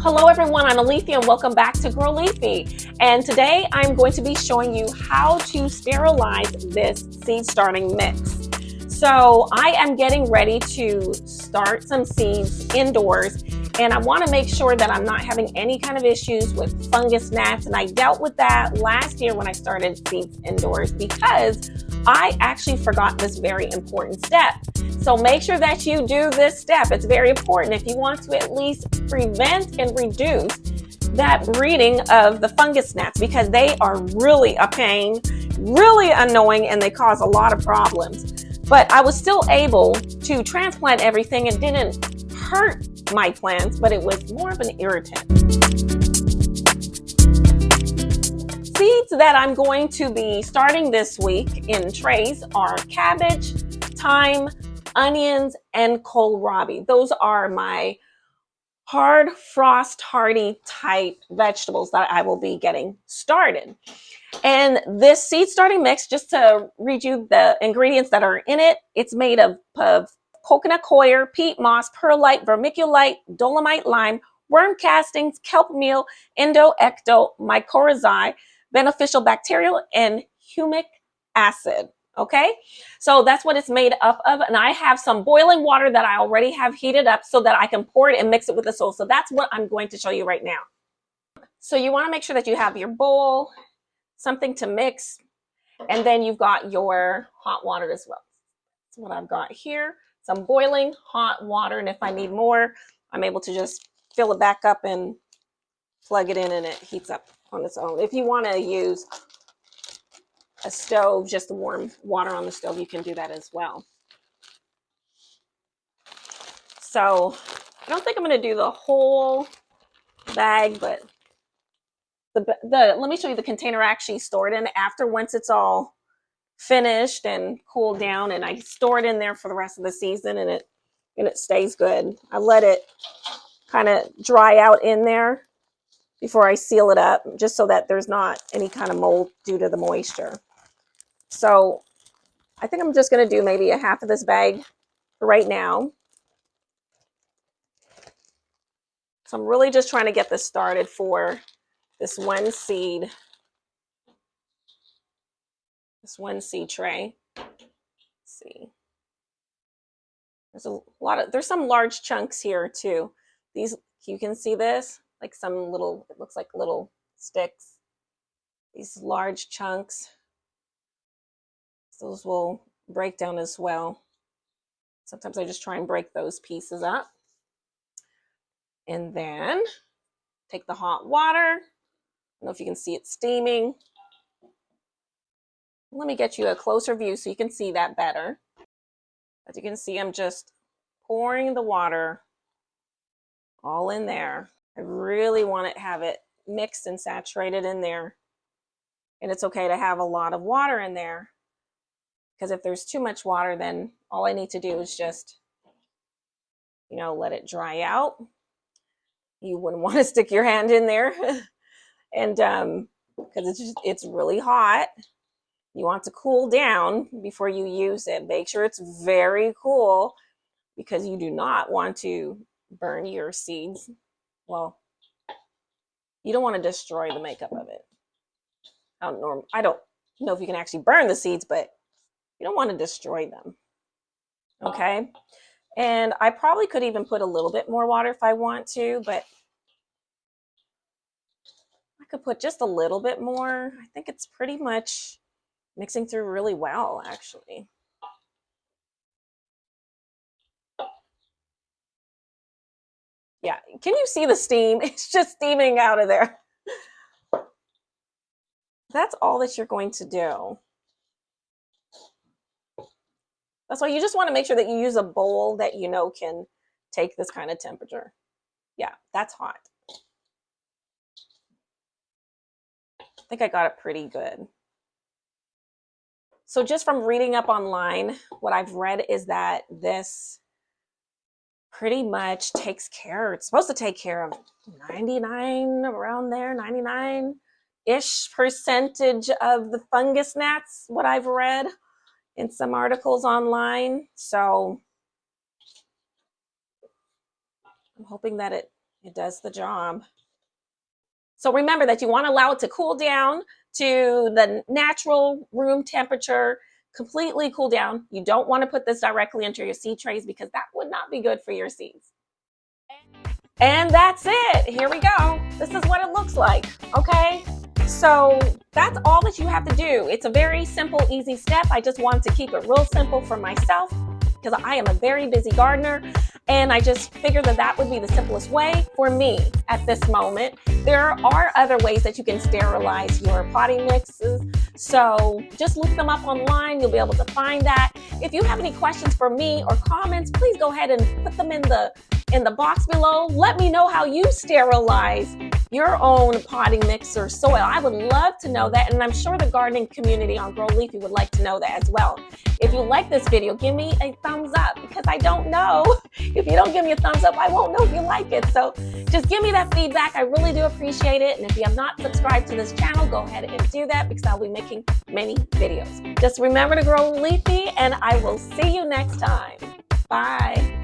Hello everyone, I'm Alethea and welcome back to Grow Leafy. And today I'm going to be showing you how to sterilize this seed starting mix. So I am getting ready to start some seeds indoors, and I want to make sure that I'm not having any kind of issues with fungus gnats. And I dealt with that last year when I started seeds indoors because I actually forgot this very important step. So make sure that you do this step. It's very important if you want to at least prevent and reduce that breeding of the fungus gnats, because they are really a pain, really annoying, and they cause a lot of problems. But I was still able to transplant everything. It didn't hurt my plants, but it was more of an irritant. Seeds that I'm going to be starting this week in trays are cabbage, thyme, onions, and kohlrabi. Those are my hard frost hardy type vegetables that I will be getting started. And this seed starting mix, just to read you the ingredients that are in it, it's made of coconut coir, peat moss, perlite, vermiculite, dolomite lime, worm castings, kelp meal, ecto, mycorrhizae, beneficial bacterial, and humic acid. Okay, so that's what it's made up of. And I have some boiling water that I already have heated up so that I can pour it and mix it with the soil. So that's what I'm going to show you right now. So you want to make sure that you have your bowl, something to mix, and then you've got your hot water as well. That's what I've got here, some boiling hot water. And if I need more, I'm able to just fill it back up and plug it in, and it heats up on its own. If you want to use a stove, just the warm water on the stove, you can do that as well. So I don't think I'm going to do the whole bag, but let me show you the container I actually stored in after, once it's all finished and cooled down, and I store it in there for the rest of the season, and it stays good. I let it kind of dry out in there before I seal it up, just so that there's not any kind of mold due to the moisture. So I think I'm just going to do maybe a half of this bag for right now. So I'm really just trying to get this started for this one seed tray. Let's see. There's some large chunks here too. These, you can see this, like some little, it looks like little sticks. These large chunks, those will break down as well. Sometimes I just try and break those pieces up. And then take the hot water. I don't know if you can see it steaming. Let me get you a closer view so you can see that better. As you can see, I'm just pouring the water all in there. I really want to have it mixed and saturated in there. And it's okay to have a lot of water in there, because if there's too much water, then all I need to do is just, let it dry out. You wouldn't want to stick your hand in there. And because it's really hot. You want to cool down before you use it. Make sure it's very cool, because you do not want to burn your seeds. Well, you don't want to destroy the makeup of it. I don't know if you can actually burn the seeds, but you don't want to destroy them. Okay. And I probably could even put a little bit more water if I want to, but I could put just a little bit more. I think it's pretty much mixing through really well, actually. Yeah, can you see the steam? It's just steaming out of there. That's all that you're going to do. That's why you just want to make sure that you use a bowl that can take this kind of temperature. Yeah, that's hot. I think I got it pretty good. So just from reading up online, what I've read is that this pretty much takes care, it's supposed to take care of 99, around there, 99-ish percentage of the fungus gnats, what I've read in some articles online. So I'm hoping that it It does the job. So remember that you want to allow it to cool down to the natural room temperature, completely cool down. You don't want to put this directly into your seed trays because that would not be good for your seeds. And that's it. Here we go. This is what it looks like. Okay. So that's all that you have to do. It's a very simple, easy step. I just wanted to keep it real simple for myself because I am a very busy gardener. And I just figured that that would be the simplest way for me at this moment. There are other ways that you can sterilize your potting mixes. So just look them up online. You'll be able to find that. If you have any questions for me or comments, please go ahead and put them in the box below. Let me know how you sterilize your own potting mix or soil. I would love to know that, and I'm sure the gardening community on Grow Leafy would like to know that as well. If you like this video, give me a thumbs up because I don't know. If you don't give me a thumbs up, I won't know if you like it. So just give me that feedback. I really do appreciate it. And if you have not subscribed to this channel, go ahead and do that because I'll be making many videos. Just remember to grow leafy, and I will see you next time. Bye.